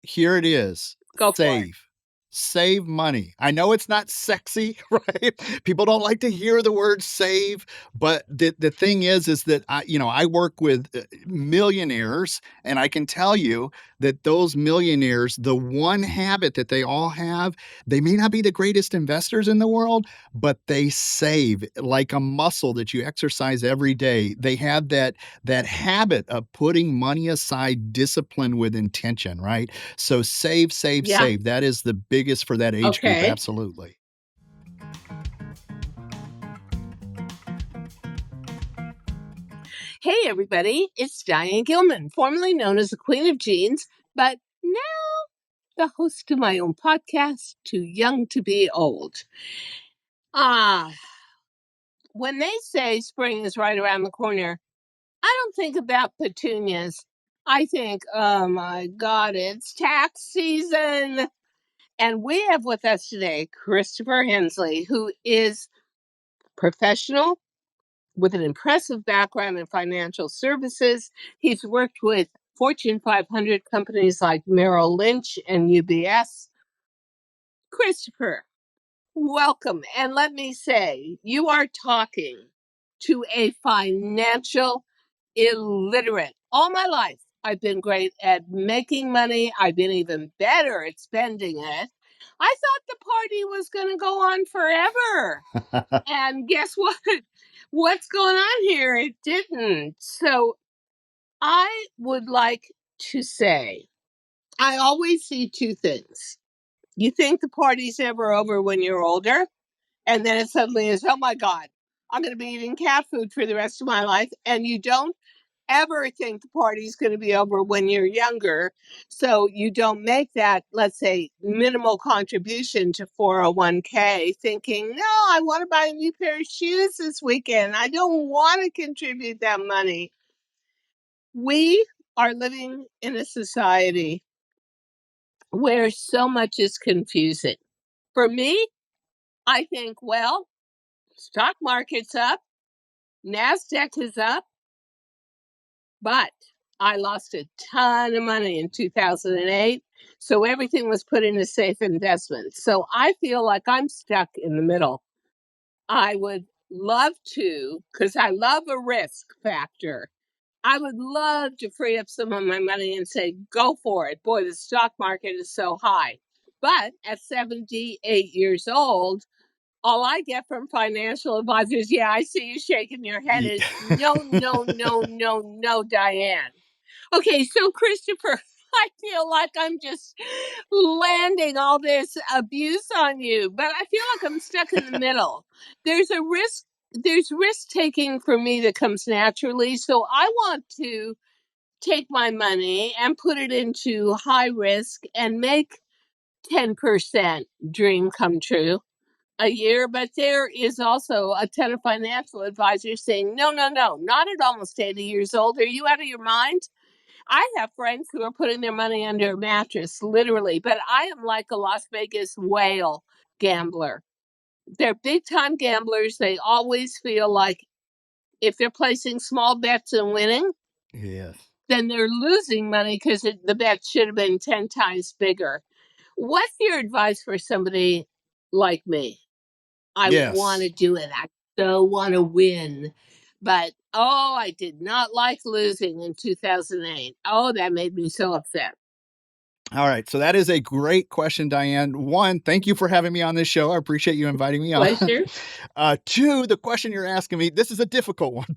Here it is. Go for it. Save money. I know it's not sexy, right? People don't like to hear the word save, but the thing is that I work with millionaires, and I can tell you that those millionaires, the one habit that they all have, they may not be the greatest investors in the world, but they save like a muscle that you exercise every day. They have that habit of putting money aside, discipline with intention, right? So save. Yeah. That is the biggest for that age group. Okay. Absolutely. Hey, everybody. It's Diane Gilman, formerly known as the Queen of Jeans, but now the host of my own podcast, Too Young to Be Old. When they say spring is right around the corner, I don't think about petunias. I think, oh my God, it's tax season. And we have with us today Christopher Hensley, who is professional with an impressive background in financial services. He's worked with Fortune 500 companies like Merrill Lynch and UBS. Christopher, welcome. And let me say, you are talking to a financial illiterate. All my life, I've been great at making money. I've been even better at spending it. I thought the party was going to go on forever. And guess what? What's going on here? It didn't. So I would like to say, I always see two things. You think the party's never over when you're older, and then it suddenly is, oh my God, I'm going to be eating cat food for the rest of my life. And you don't ever think the party's going to be over when you're younger. So you don't make that, let's say, minimal contribution to 401k thinking, no, I want to buy a new pair of shoes this weekend. I don't want to contribute that money. We are living in a society where so much is confusing. For me, I think, well, stock market's up, NASDAQ is up, but I lost a ton of money in 2008. So everything was put into safe investments. So I feel like I'm stuck in the middle. I would love to, because I love a risk factor. I would love to free up some of my money and say, go for it. Boy, the stock market is so high. But at 78 years old, all I get from financial advisors, yeah, I see you shaking your head, is no, Diane. Okay, so Christopher, I feel like I'm just landing all this abuse on you, but I feel like I'm stuck in the middle. There's risk taking for me that comes naturally. So I want to take my money and put it into high risk and make 10% dream come true a year. But there is also a ton of financial advisors saying, no, not at almost 80 years old. Are you out of your mind? I have friends who are putting their money under a mattress, literally, but I am like a Las Vegas whale gambler. They're big time gamblers. They always feel like if they're placing small bets and winning, Yes. then they're losing money because the bet should have been 10 times bigger. What's your advice for somebody like me? I want to Yes. do it. I so want to win. But, I did not like losing in 2008. Oh, that made me so upset. All right. So that is a great question, Diane. One, thank you for having me on this show. I appreciate you inviting me on. Pleasure. Two, the question you're asking me, this is a difficult one,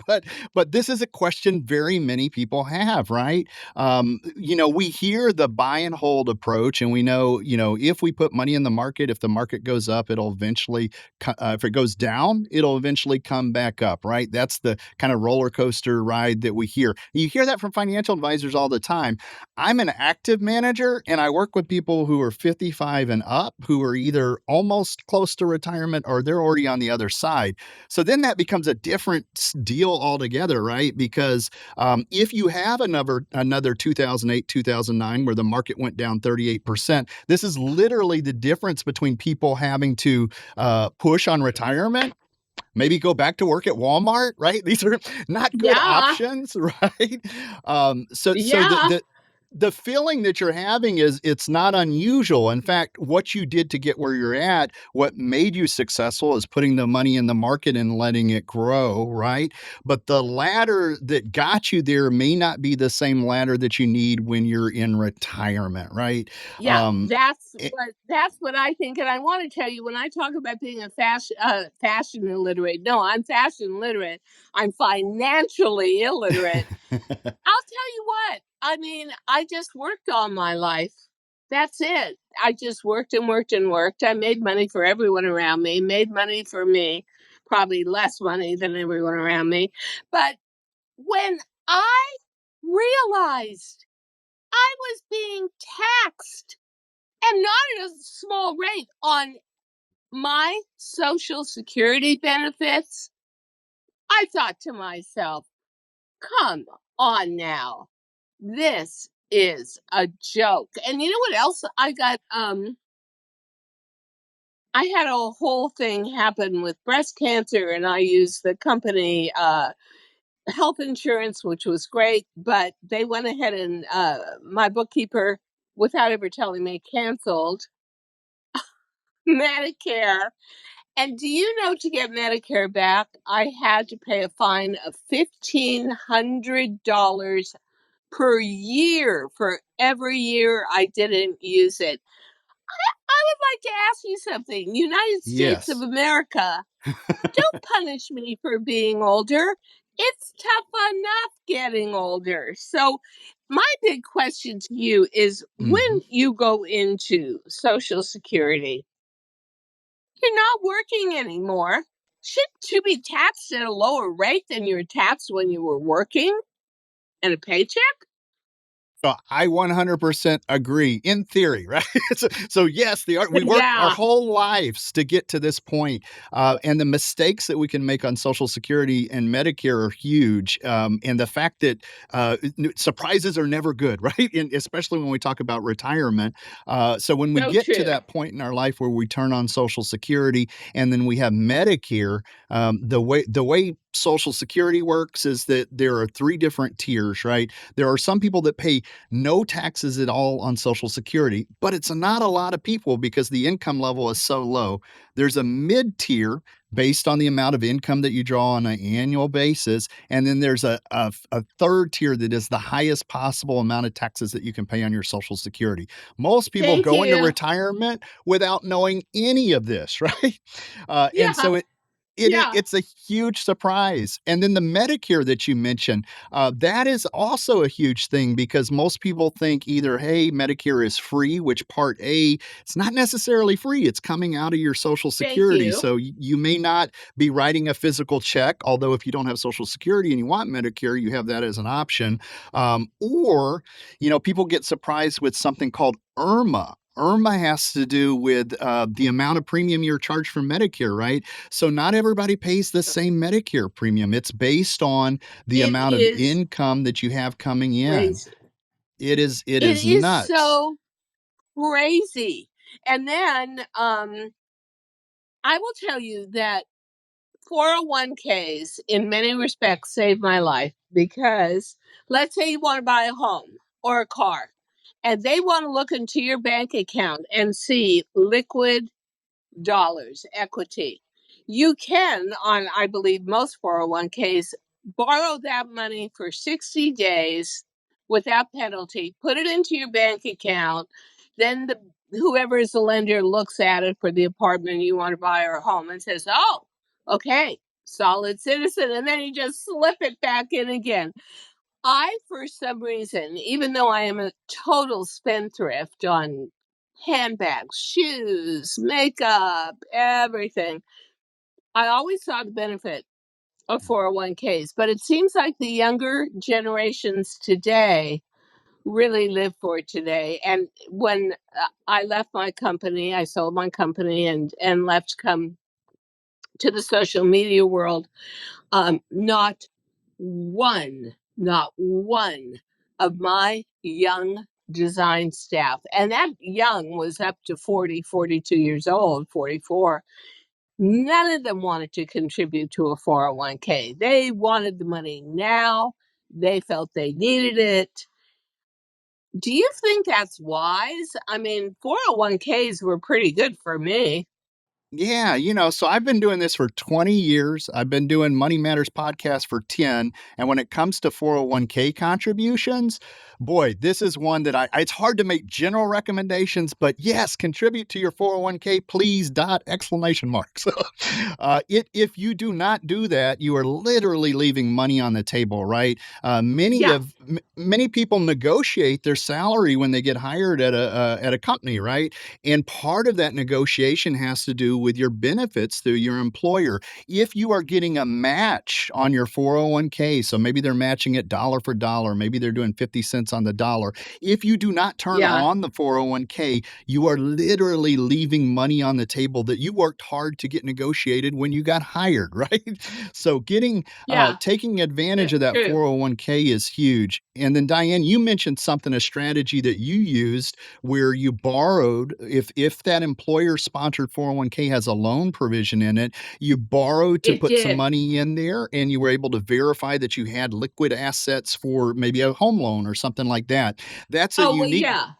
but this is a question very many people have, right? We hear the buy and hold approach, and we know, if we put money in the market, if the market goes up, it'll eventually, if it goes down, it'll eventually come back up, right? That's the kind of roller coaster ride that we hear. You hear that from financial advisors all the time. I'm an active manager, and I work with people who are 55 and up, who are either almost close to retirement or they're already on the other side. So then that becomes a different deal altogether, right? Because if you have another 2008, 2009, where the market went down 38%, this is literally the difference between people having to push on retirement, maybe go back to work at Walmart, right? These are not good options, right? So the feeling that you're having is it's not unusual. In fact, what you did to get where you're at, what made you successful is putting the money in the market and letting it grow, right? But the ladder that got you there may not be the same ladder that you need when you're in retirement, right? Yeah, Um, it- that's what I think, and I want to tell you when I talk about being a fashion illiterate. No, I'm fashion literate. I'm financially illiterate. I'll tell you what. I mean, I just worked all my life. That's it. I just worked and worked and worked. I made money for everyone around me. Made money for me, probably less money than everyone around me. But when I realized I was being taxed and not at a small rate on my Social Security benefits, I thought to myself, come on now. This is a joke. And you know what else I got? I had a whole thing happen with breast cancer, and I used the company health insurance, which was great, but they went ahead and my bookkeeper, without ever telling me, canceled Medicare. And do you know, to get Medicare back, I had to pay a fine of $1,500 per year for every year I didn't use it. I would like to ask you something. United States of yes. America, don't punish me for being older. It's tough enough getting older. So, my big question to you is Mhm. when you go into Social Security, you're not working anymore. Shouldn't you be taxed at a lower rate than you were taxed when you were working and a paycheck? So I 100% agree in theory, right? So yes, we worked our Yeah, whole lives to get to this point, and the mistakes that we can make on Social Security and Medicare are huge. And the fact that surprises are never good, right? And especially when we talk about retirement. So when we so get to true. that point in our life where we turn on Social Security and then we have Medicare, the way Social Security works is that there are three different tiers, right? There are some people that pay no taxes at all on Social Security, but it's not a lot of people because the income level is so low. There's a mid tier based on the amount of income that you draw on an annual basis. And then there's a third tier that is the highest possible amount of taxes that you can pay on your Social Security. Most people Thank go into you. retirement without knowing any of this, right? And Yeah, so yeah. it's a huge surprise. And then the Medicare that you mentioned, that is also a huge thing because most people think either, hey, Medicare is free, which Part A, it's not necessarily free. It's coming out of your Social Thank Security. you. So you may not be writing a physical check, although if you don't have Social Security and you want Medicare, you have that as an option. Or people get surprised with something called IRMA. IRMA has to do with the amount of premium you're charged for Medicare, right? So not everybody pays the same Medicare premium. It's based on the It amount of is income that you have coming in. crazy. It It is is nuts. so crazy. And then I will tell you that 401ks in many respects saved my life because let's say you want to buy a home or a car and they want to look into your bank account and see liquid dollars equity. You can, on I believe most 401ks, borrow that money for 60 days without penalty, put it into your bank account, then whoever is the lender looks at it for the apartment you want to buy or home and says, "Oh, okay, solid citizen," and then you just slip it back in again. I, for some reason, even though I am a total spendthrift on handbags, shoes, makeup, everything, I always saw the benefit of 401ks. But it seems like the younger generations today really live for it today. And when I left my company, I sold my company and left to come to the social media world. Not one of my young design staff, and that young was up to 40, 42 years old, 44. None of them wanted to contribute to a 401k. They wanted the money now. They felt they needed it. Do you think that's wise? I mean, 401ks were pretty good for me. Yeah, so I've been doing this for 20 years. I've been doing Money Matters podcast for 10. And when it comes to 401k contributions, boy, this is one that it's hard to make general recommendations, but yes, contribute to your 401k, please, dot exclamation marks. If you do not do that, you are literally leaving money on the table, right? Yeah, Many people negotiate their salary when they get hired at a company, right? And part of that negotiation has to do with your benefits through your employer. If you are getting a match on your 401k, so maybe they're matching it dollar for dollar, maybe they're doing 50 cents on the dollar. If you do not turn yeah, on the 401k, you are literally leaving money on the table that you worked hard to get negotiated when you got hired, right? So yeah. taking advantage of That's that true. 401k is huge. And then Diane, you mentioned something, a strategy that you used where you borrowed, if that employer sponsored 401k has a loan provision in it, you borrowed to It put some did. money in there and you were able to verify that you had liquid assets for maybe a home loan or something like that. That's a Oh, well, yeah.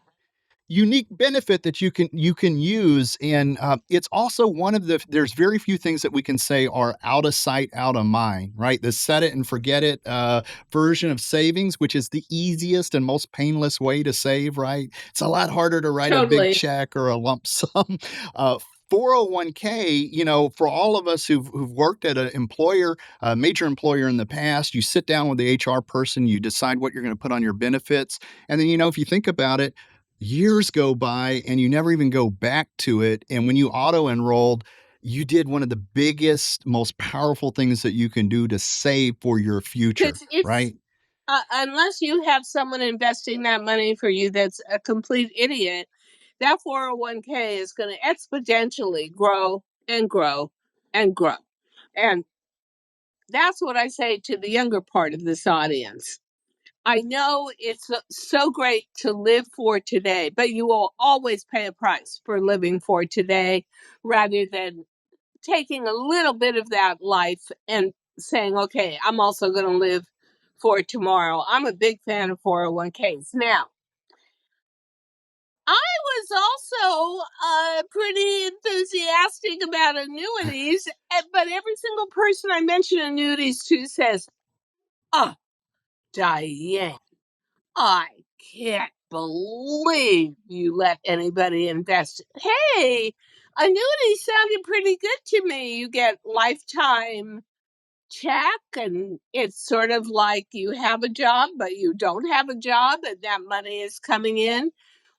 unique benefit that you can use, and it's also one of there's very few things that we can say are out of sight out of mind, right? The set it and forget it version of savings, which is the easiest and most painless way to save, right? It's a lot harder to write a big Totally. check or a lump sum. 401k, for all of us who've worked at an employer, a major employer in the past, you sit down with the HR person, you decide what you're going to put on your benefits, and then if you think about it, years go by and you never even go back to it. And when you auto enrolled, you did one of the biggest, most powerful things that you can do to save for your future, Because it's right? unless you have someone investing that money for you that's a complete idiot, that 401k is going to exponentially grow and grow and grow. And that's what I say to the younger part of this audience. I know it's so great to live for today, but you will always pay a price for living for today rather than taking a little bit of that life and saying, okay, I'm also going to live for tomorrow. I'm a big fan of 401ks. Now, I was also pretty enthusiastic about annuities, but every single person I mention annuities to says, oh, Diane, I can't believe you let anybody invest. Hey, annuities sounded pretty good to me. You get lifetime check, and it's sort of like you have a job, but you don't have a job, and that money is coming in.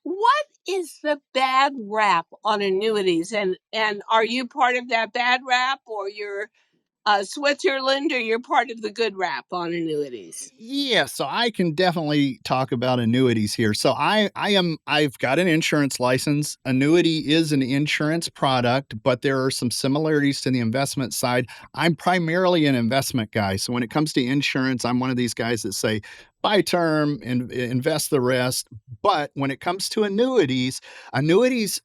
What is the bad rap on annuities? And are you part of that bad rap, or you're Switzerland, or you're part of the good rap on annuities? Yeah, so I can definitely talk about annuities here. So I've got an insurance license. Annuity is an insurance product, but there are some similarities to the investment side. I'm primarily an investment guy. So when it comes to insurance, I'm one of these guys that say buy term and invest the rest. But when it comes to annuities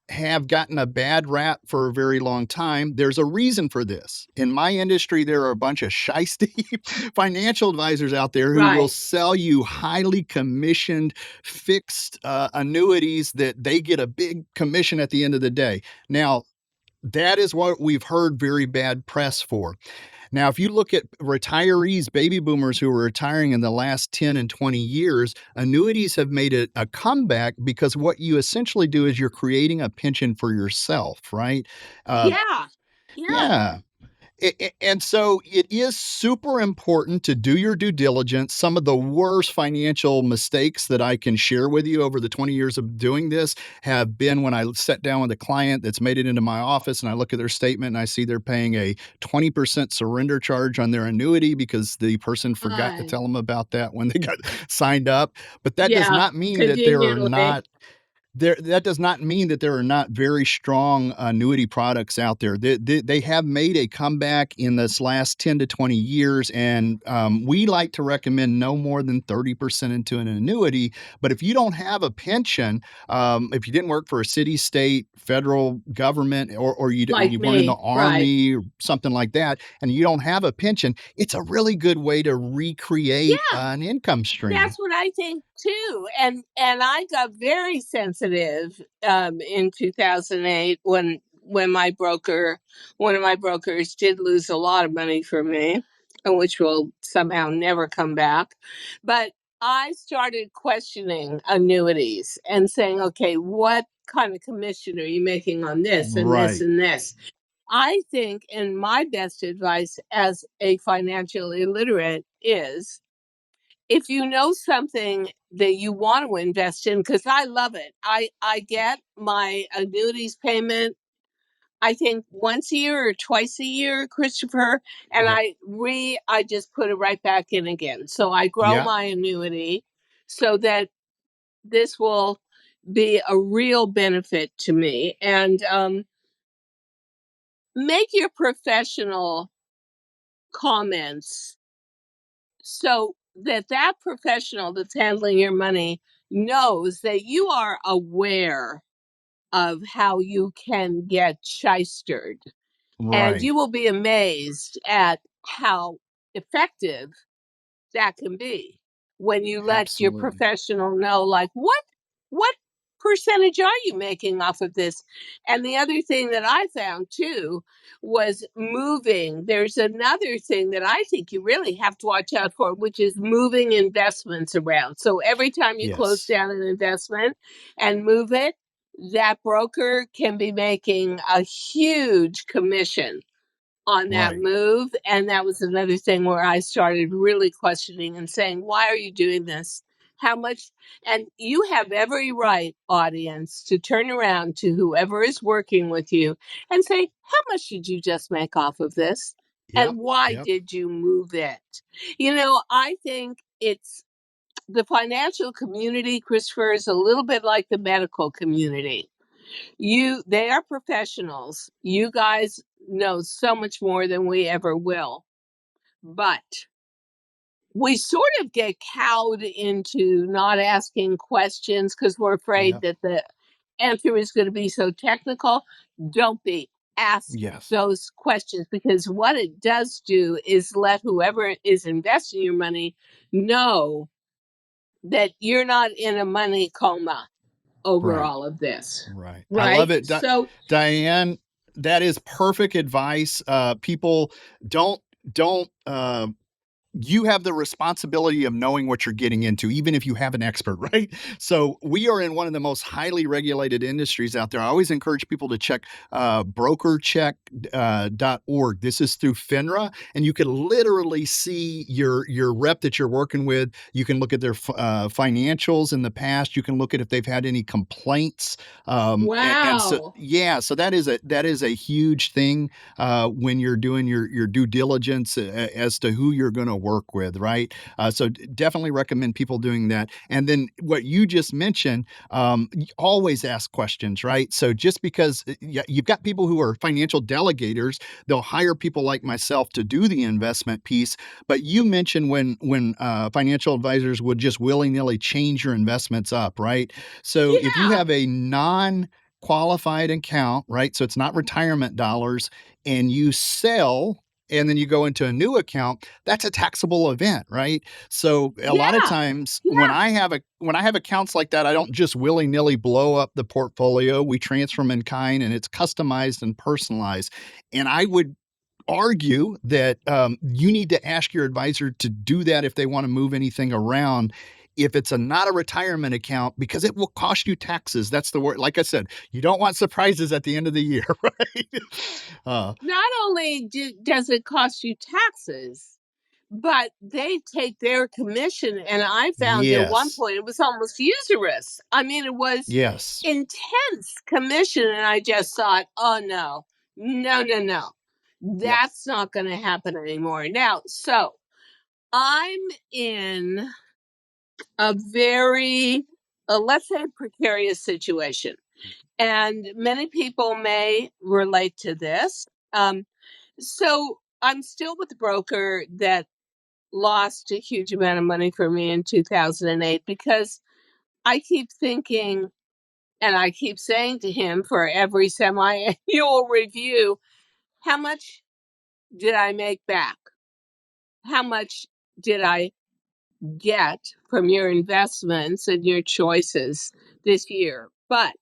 have gotten a bad rap for a very long time. There's a reason for this. In my industry, there are a bunch of shisty financial advisors out there who will Right. sell you highly commissioned fixed annuities that they get a big commission at the end of the day. Now, that is what we've heard very bad press for. Now, if you look at retirees, baby boomers who are retiring in the last 10 and 20 years, annuities have made it a comeback because what you essentially do is you're creating a pension for yourself, right? Uh, Yeah. Yeah. yeah. And so it is super important to do your due diligence. Some of the worst financial mistakes that I can share with you over the 20 years of doing this have been when I sat down with a client that's made it into my office and I look at their statement and I see they're paying a 20% surrender charge on their annuity because the person forgot to Uh, tell them about that when they got signed up. But that does yeah. not mean that there are Conveniently. not that does not mean that there are not very strong annuity products out there. They have made a comeback in this last 10 to 20 years, and we like to recommend no more than 30% into an annuity. But if you don't have a pension, if you didn't work for a city, state, federal government, or Like you weren't in the me, right? army or something like that, and you don't have a pension, it's a really good way to recreate Yeah. an income stream. That's what I think too. And I got very sensitive in 2008 when my broker, one of my brokers, did lose a lot of money for me, which will somehow never come back. But I started questioning annuities and saying, okay, what kind of commission are you making on this and this Right. and this? I think, and my best advice as a financial illiterate is, if you know something that you want to invest in, because I love it. I get my annuities payment, I think once a year or twice a year, Christopher, and Yep. I just put it right back in again. So I grow Yeah. my annuity so that this will be a real benefit to me. And make your professional comments so that that professional that's handling your money knows that you are aware of how you can get shystered. And Right. you will be amazed at how effective that can be when you let your Absolutely. professional know, like, what percentage are you making off of this? And the other thing that I found too was moving. There's another thing that I think you really have to watch out for, which is moving investments around. So every time you close Yes. down an investment and move it, that broker can be making a huge commission on that Right. move. And that was another thing where I started really questioning and saying, why are you doing this? How much? And you have every right, audience, to turn around to whoever is working with you and say, how much did you just make off of this? Yep. And why Yep. did you move it? I think it's the financial community, Christopher, is a little bit like the medical community. They are professionals. You guys know so much more than we ever will. But we sort of get cowed into not asking questions because we're afraid Yep. that the answer is going to be so technical. Don't be. Ask Yes. those questions, because what it does do is let whoever is investing your money know that you're not in a money coma over Right. all of this. Right. I love Right? it. So, Diane, that is perfect advice. People don't don't you have the responsibility of knowing what you're getting into, even if you have an expert, right? So we are in one of the most highly regulated industries out there. I always encourage people to check brokercheck.org. This is through FINRA, and you can literally see your rep that you're working with. You can look at their financials in the past. You can look at if they've had any complaints. And so, wow. yeah, so that is a huge thing when you're doing your due diligence as to who you're going to work with, right? So definitely recommend people doing that. And then what you just mentioned, always ask questions, right? So just because you've got people who are financial delegators, they'll hire people like myself to do the investment piece. But you mentioned when financial advisors would just willy nilly change your investments up, right? So if you Yeah. have a qualified account, right? So it's not retirement dollars, and you sell and then you go into a new account, that's a taxable event, right? So a lot of Yeah. times Yeah. when I have accounts like that, I don't just willy-nilly blow up the portfolio. We transfer them in kind, and it's customized and personalized. And I would argue that you need to ask your advisor to do that if they want to move anything around. If it's not a retirement account, because it will cost you taxes. That's the word. Like I said, you don't want surprises at the end of the year, right? Not only does it cost you taxes, but they take their commission. And I found at one Yes, point it was almost usurious. I mean, it was yes, intense commission. And I just thought, oh, no, no, no, no. yep, That's not going to happen anymore. Now, so I'm in a very let's say, a precarious situation. And many people may relate to this. So I'm still with the broker that lost a huge amount of money for me in 2008 because I keep thinking, and I keep saying to him for every semi-annual review, how much did I make back? How much did I get from your investments and your choices this year? But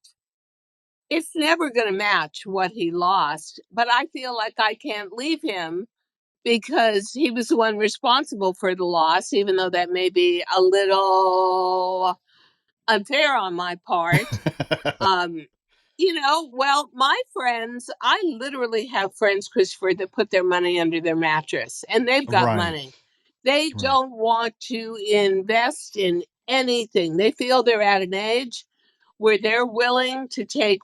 it's never going to match what he lost. But I feel like I can't leave him because he was the one responsible for the loss, even though that may be a little unfair on my part. Um, well, my friends, I literally have friends, Christopher, that put their money under their mattress and they've got Right. money. They Right. don't want to invest in anything. They feel they're at an age where they're willing to take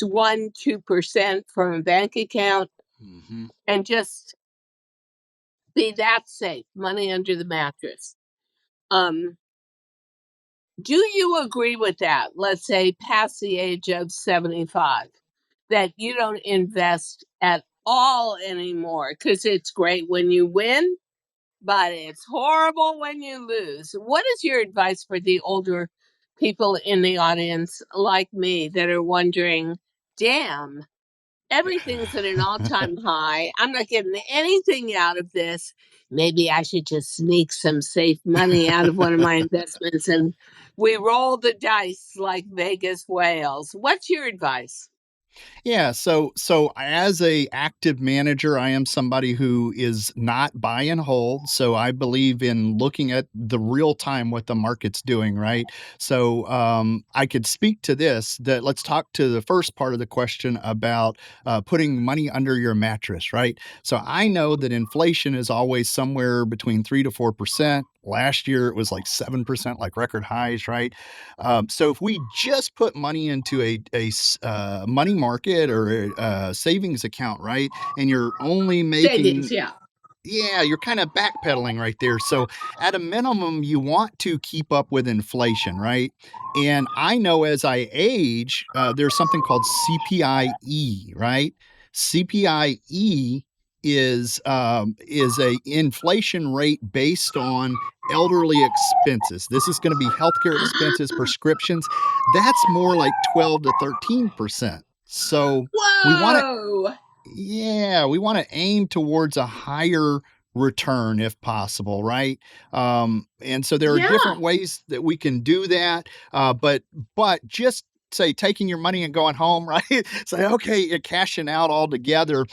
1-2% from a bank account Hmm. and just be that safe, money under the mattress. Um, do you agree with that? Let's say past the age of 75, that you don't invest at all anymore because it's great when you win, but it's horrible when you lose. What is your advice for the older people in the audience like me that are wondering, damn, everything's at an all-time high. I'm not getting anything out of this. Maybe I should just sneak some safe money out of one of my investments and we roll the dice like Vegas whales. What's your advice? Yeah, so as a active manager, I am somebody who is not buy and hold. So I believe in looking at the real time what the market's doing, right? So I could speak to this. That let's talk to the first part of the question about putting money under your mattress, right? So I know that inflation is always somewhere between 3 to 4%. Last year it was like 7%, like record highs, right? So if we just put money into a money market or a savings account, right, and you're only Savings, making, yeah. yeah, you're kind of backpedaling right there. So at a minimum, you want to keep up with inflation, right? And I know as I age, there's something called CPIE, right? CPIE is a inflation rate based on elderly expenses. This is going to be healthcare expenses, prescriptions. That's more like 12 to 13%. So we want to, Whoa! yeah, we want to aim towards a higher return if possible, right? And so there are Yeah. different ways that we can do that. But just say taking your money and going home, right? Say, okay, you're cashing out altogether.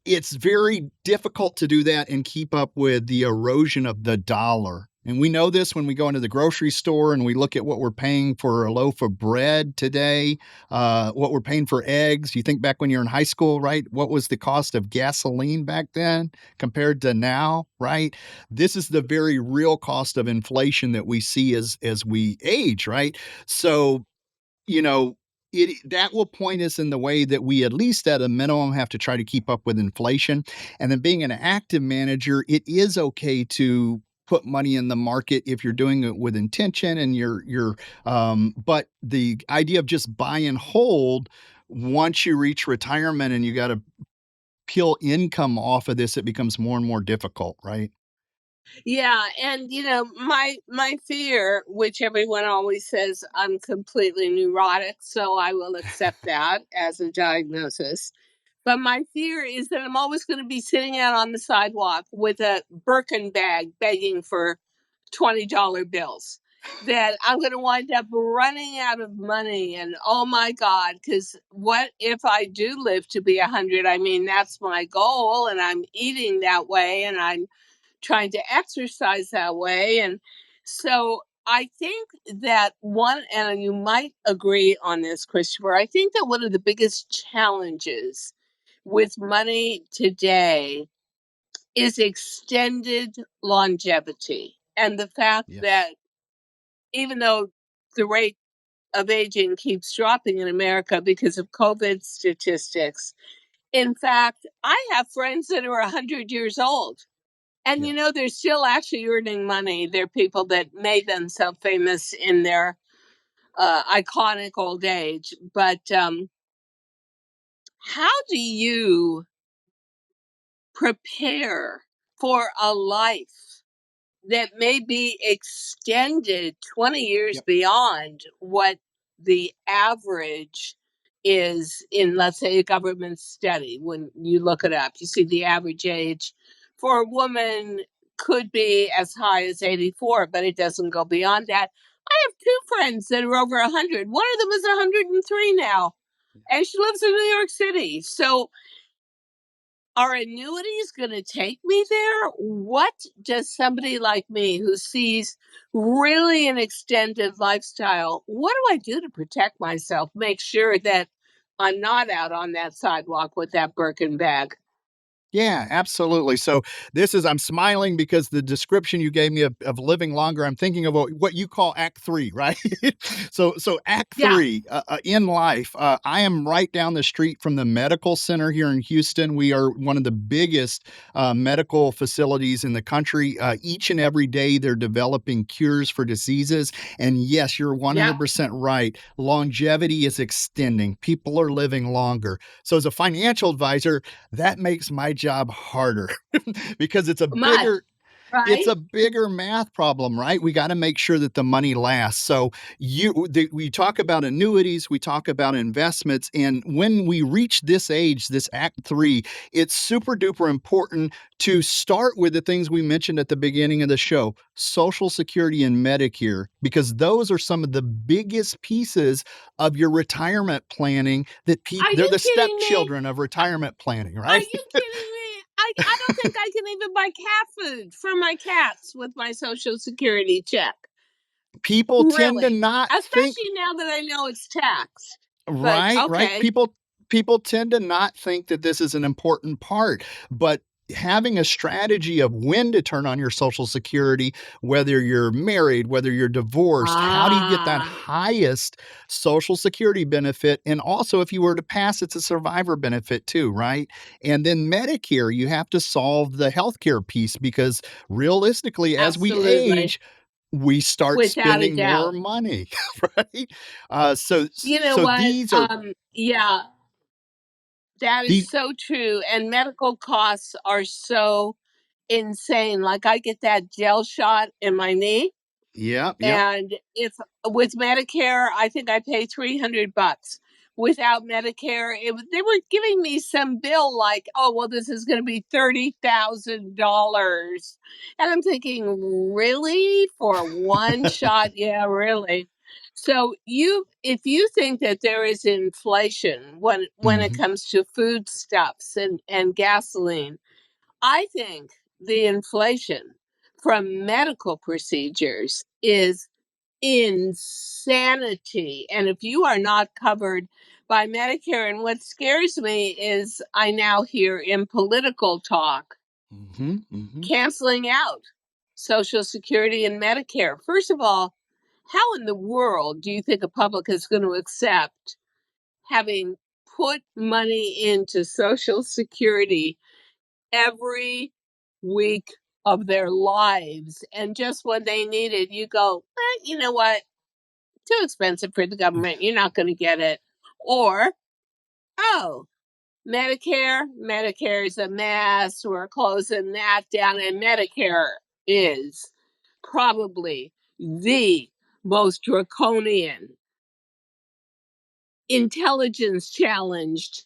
It's very difficult to do that and keep up with the erosion of the dollar. And we know this when we go into the grocery store and we look at what we're paying for a loaf of bread today, what we're paying for eggs. You think back when you're in high school, right? What was the cost of gasoline back then compared to now, right? This is the very real cost of inflation that we see as we age, right? So you know, that will point us in the way that we at least at a minimum have to try to keep up with inflation. And then being an active manager, it is okay to put money in the market if you're doing it with intention and but the idea of just buy and hold once you reach retirement and you got to peel income off of this, it becomes more and more difficult, right? Yeah, and my fear, which everyone always says I'm completely neurotic, so I will accept that as a diagnosis. But my fear is that I'm always going to be sitting out on the sidewalk with a Birkin bag begging for $20 bills. That I'm going to wind up running out of money. And oh my God, because what if I do live to be 100? I mean, that's my goal, and I'm eating that way, and I'm trying to exercise that way. And so I think that one, and you might agree on this, Christopher, I think that one of the biggest challenges with money today is extended longevity. And the fact Yes. that even though the rate of aging keeps dropping in America because of COVID statistics, in fact, I have friends that are 100 years old. And Yeah. they're still actually earning money. They're people that made themselves famous in their iconic old age. But how do you prepare for a life that may be extended 20 years Yep. beyond what the average is in, let's say, a government study? When you look it up, you see the average age for a woman could be as high as 84, but it doesn't go beyond that. I have two friends that are over 100. One of them is 103 now, and she lives in New York City. So are annuities going to take me there? What does somebody like me who sees really an extended lifestyle, what do I do to protect myself? Make sure that I'm not out on that sidewalk with that Birkin bag. Yeah, absolutely. So I'm smiling because the description you gave me of living longer, I'm thinking of what you call Act Three, right? So Act Yeah, Three in life. I am right down the street from the medical center here in Houston. We are one of the biggest medical facilities in the country. Each and every day, they're developing cures for diseases. And yes, you're yeah. 100% right. Longevity is extending. People are living longer. So as a financial advisor, that makes my job harder because Much, it's right? a bigger math problem, right? We got to make sure that the money lasts. So we talk about annuities, we talk about investments, and when we reach this age, this Act Three, it's super duper important to start with the things we mentioned at the beginning of the show: Social Security and Medicare, because those are some of the biggest pieces of your retirement planning. Are They're you the kidding me? stepchildren of retirement planning, Are right? you kidding me? I don't think I can even buy cat food for my cats with my Social Security check. People tend to Really. not think. Especially now that I know it's taxed. But Right, right. okay. People tend to not think that this is an important part, but having a strategy of when to turn on your Social Security, whether you're married, whether you're divorced, how do you get that Ah, highest Social Security benefit? And also, if you were to pass, it's a survivor benefit too, right? And then Medicare, you have to solve the healthcare piece because realistically, as we absolutely. age, we start Without a spending more doubt. money, right? You know So what? Yeah, that is these so true. And medical costs are so insane. Like I get that gel shot in my knee. Yep, yep. And if with Medicare, I think I pay $300. Without Medicare, they were giving me some bill like, oh, well, this is going to be $30,000. And I'm thinking, really? For one shot? Yeah, really. So if you think that there is inflation when it Mhm, comes to foodstuffs and gasoline, I think the inflation from medical procedures is insanity. And if you are not covered by Medicare, and what scares me is I now hear in political talk mhm, mhm. canceling out Social Security and Medicare. First of all, how in the world do you think a public is going to accept having put money into Social Security every week of their lives, and just when they need it, you go, you know what? Too expensive for the government. You're not going to get it. Or, oh, Medicare is a mess. We're closing that down. And Medicare is probably the most draconian, intelligence challenged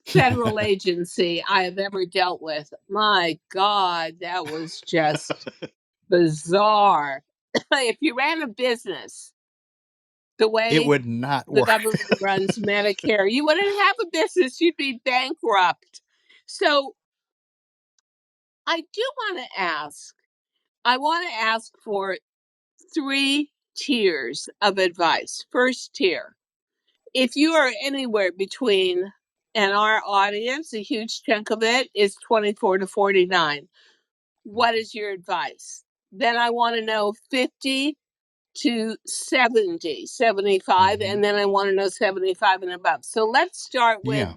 federal agency I have ever dealt with. My God, that was just bizarre. If you ran a business the It way would not the work. government runs Medicare, you wouldn't have a business, you'd be bankrupt. So I do want to ask, I want to ask for three tiers of advice. First tier, if you are anywhere between, and our audience, a huge chunk of it is 24 to 49, what is your advice? Then I want to know 50 to 70, 75, Mhm. and then I want to know 75 and above. So let's start with Yeah.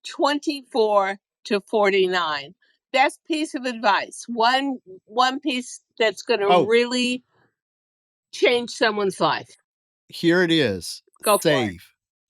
24 to 49. Best piece of advice. One piece that's going to Oh, really change someone's life. Here it is. Go for it.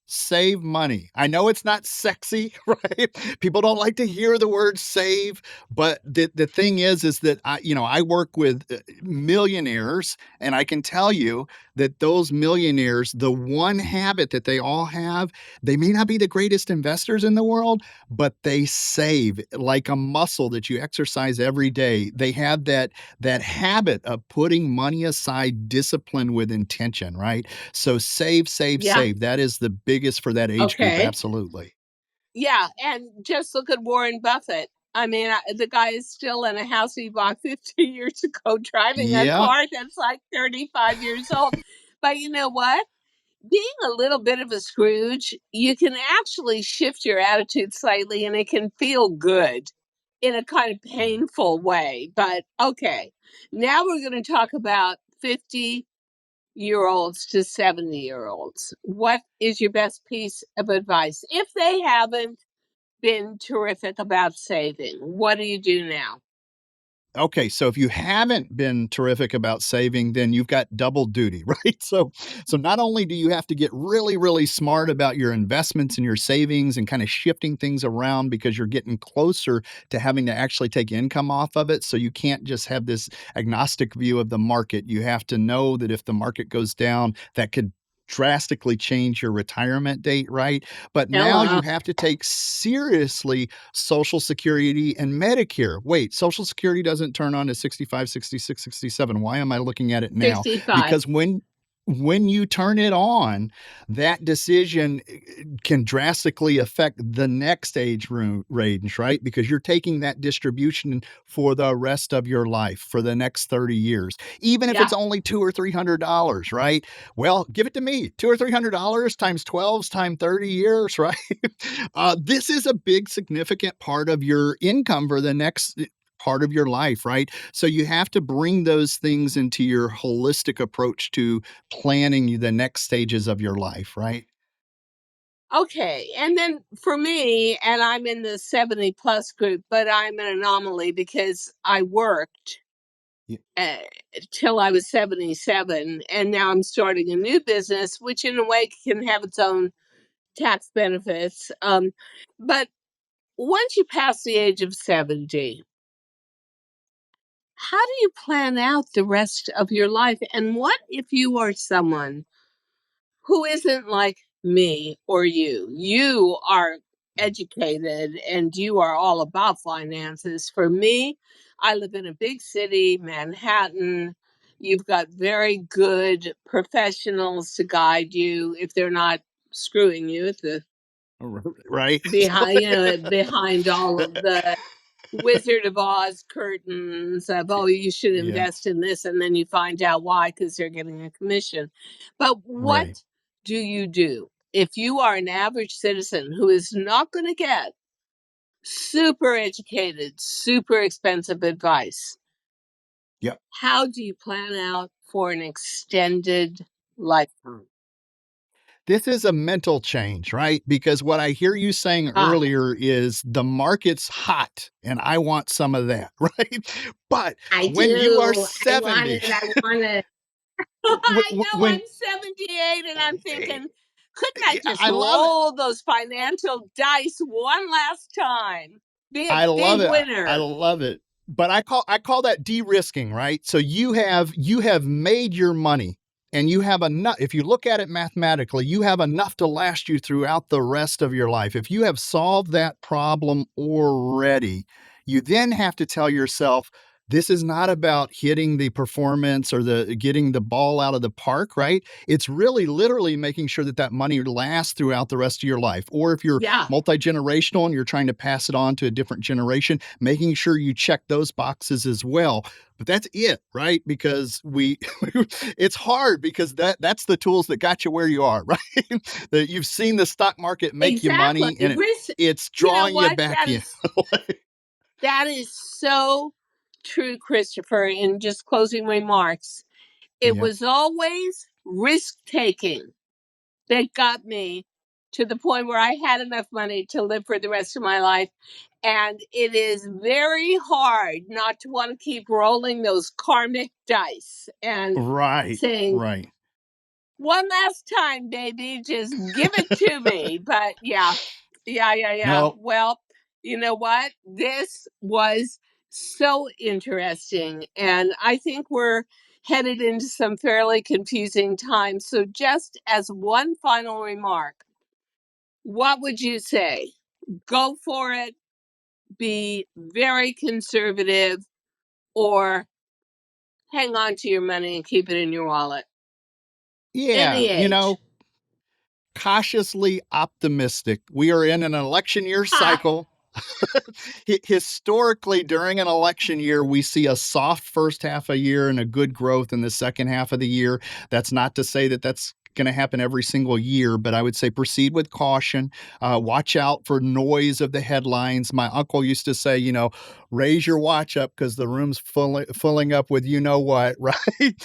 Save money. I know it's not sexy, right? People don't like to hear the word save, but the thing is that I work with millionaires, and I can tell you that those millionaires, the one habit that they all have, they may not be the greatest investors in the world, but they save like a muscle that you exercise every day. They have that habit of putting money aside, discipline with intention, right? So save, save, Yeah. save. That is the biggest for that age group. Okay. Absolutely. Yeah, and just look at Warren Buffett. I mean, the guy is still in a house he bought 50 years ago, driving a Yeah. car that's like 35 years old. But you know what? Being a little bit of a Scrooge, you can actually shift your attitude slightly and it can feel good in a kind of painful way. But okay, now we're going to talk about 50-year-olds to 70-year-olds. What is your best piece of advice? If they haven't been terrific about saving, what do you do now? Okay, so if you haven't been terrific about saving, then you've got double duty, right? So not only do you have to get really, really smart about your investments and your savings and kind of shifting things around because you're getting closer to having to actually take income off of it. So you can't just have this agnostic view of the market. You have to know that if the market goes down, that could drastically change your retirement date, right? But now Hello. you have to take seriously Social Security and Medicare. Wait, Social Security doesn't turn on to 65, 66, 67. Why am I looking at it now? 65. Because when you turn it on, that decision can drastically affect the next age range, right? Because you're taking that distribution for the rest of your life for the next 30 years, even if Yeah. it's only $200 or $300, right? Well, give it to me. $200 or $300 times 12 times 30 years, right? This is a big, significant part of your income for the next part of your life, right? So you have to bring those things into your holistic approach to planning the next stages of your life, right? Okay. And then for me, and I'm in the 70 plus group, but I'm an anomaly because I worked Yeah. uh, till I was 77. And now I'm starting a new business, which in a way can have its own tax benefits. But once you pass the age of 70, how do you plan out the rest of your life? And what if you are someone who isn't like me or you? You are educated and you are all about finances. For me, I live in a big city, Manhattan. You've got very good professionals to guide you if they're not screwing you at the Right. behind, behind all of the Wizard of Oz curtains of, oh, you should Yeah. invest in this, and then you find out why because they're getting a commission. But what Right. do you do if you are an average citizen who is not going to get super educated, super expensive advice? Yep. How do you plan out for an extended lifetime? This is a mental change, right? Because what I hear you saying Ah, earlier is the market's hot and I want some of that, right? But I when you are do. I want 70, it. I want it. I know when I'm 78 and I'm thinking, couldn't I just I love it. roll those financial dice one last time? Be a I love big it. I winner. love it. But I call that de-risking, right? So you have made your money and you have enough. If you look at it mathematically, you have enough to last you throughout the rest of your life. If you have solved that problem already, you then have to tell yourself this is not about hitting the performance or the getting the ball out of the park, right? It's really literally making sure that that money lasts throughout the rest of your life. Or if you're Yeah, multi-generational and you're trying to pass it on to a different generation, making sure you check those boxes as well. But that's it, right? Because we it's hard because that's the tools that got you where you are, right? That you've seen the stock market make you exactly. money and it's You know drawing you what? back in. That is so true, Christopher. In just closing remarks, it Yeah. was always risk taking that got me to the point where I had enough money to live for the rest of my life. And it is very hard not to want to keep rolling those karmic dice and Right. saying, Right. One last time, baby. Just give it to me. But yeah. No, Well, you know what? This was so interesting. And I think we're headed into some fairly confusing times. So, just as one final remark, what would you say? Go for it, be very conservative, or hang on to your money and keep it in your wallet. yeah, Any age. cautiously optimistic. We are in an election year Ha! cycle. Historically, during an election year, we see a soft first half of the year and a good growth in the second half of the year. That's not to say that that's going to happen every single year, but I would say proceed with caution. Watch out for noise of the headlines. My uncle used to say, raise your watch up because the room's filling up with you know what, right?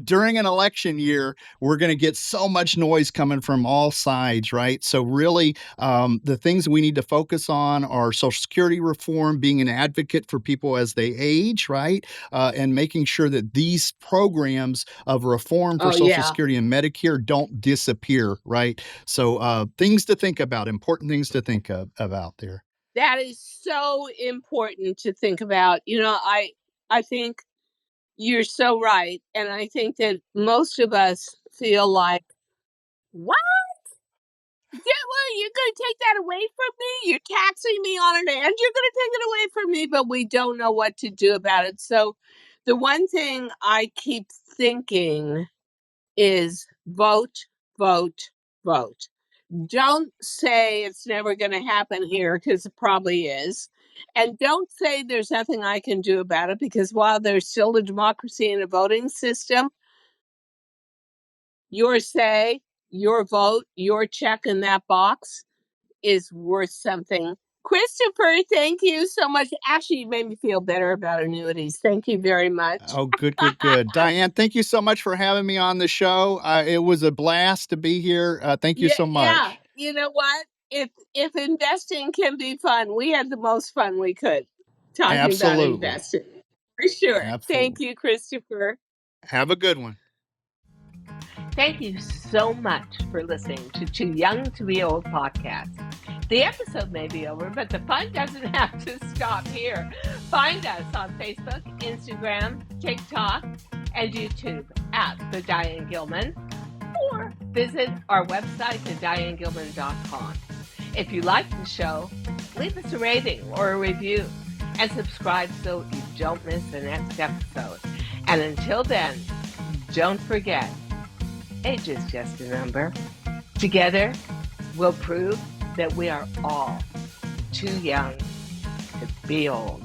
During an election year, we're going to get so much noise coming from all sides, right? So, really, the things we need to focus on are Social Security reform, being an advocate for people as they age, right? And making sure that these programs of reform for Oh, Social yeah. Security and Medicare don't disappear, right? So, things to think about, important things to think about there. That is so important to think about. I think you're so right. And I think that most of us feel like, what? Yeah, well, you're going to take that away from me? You're taxing me on it and you're going to take it away from me, but we don't know what to do about it. So, the one thing I keep thinking is vote, vote, vote. Don't say it's never going to happen here because it probably is. And don't say there's nothing I can do about it because while there's still a democracy and a voting system, your say, your vote, your check in that box is worth something. Christopher, thank you so much. Actually, you made me feel better about annuities. Thank you very much. Oh, good, good, good. Diane, thank you so much for having me on the show. It was a blast to be here. Thank you Yeah, so yeah. much. You know what? If investing can be fun, we had the most fun we could talking about Absolutely. investing. For sure. Thank Absolutely. you, Christopher. Have a good one. Thank you so much for listening to Too Young to Be Old podcast. The episode may be over, but the fun doesn't have to stop here. Find us on Facebook, Instagram, TikTok, and YouTube at The Diane Gilman, or visit our website, thedianegilman.com. If you like the show, leave us a rating or a review and subscribe so you don't miss the next episode. And until then, don't forget, age is just a number. Together, we'll prove that we are all too young to be old.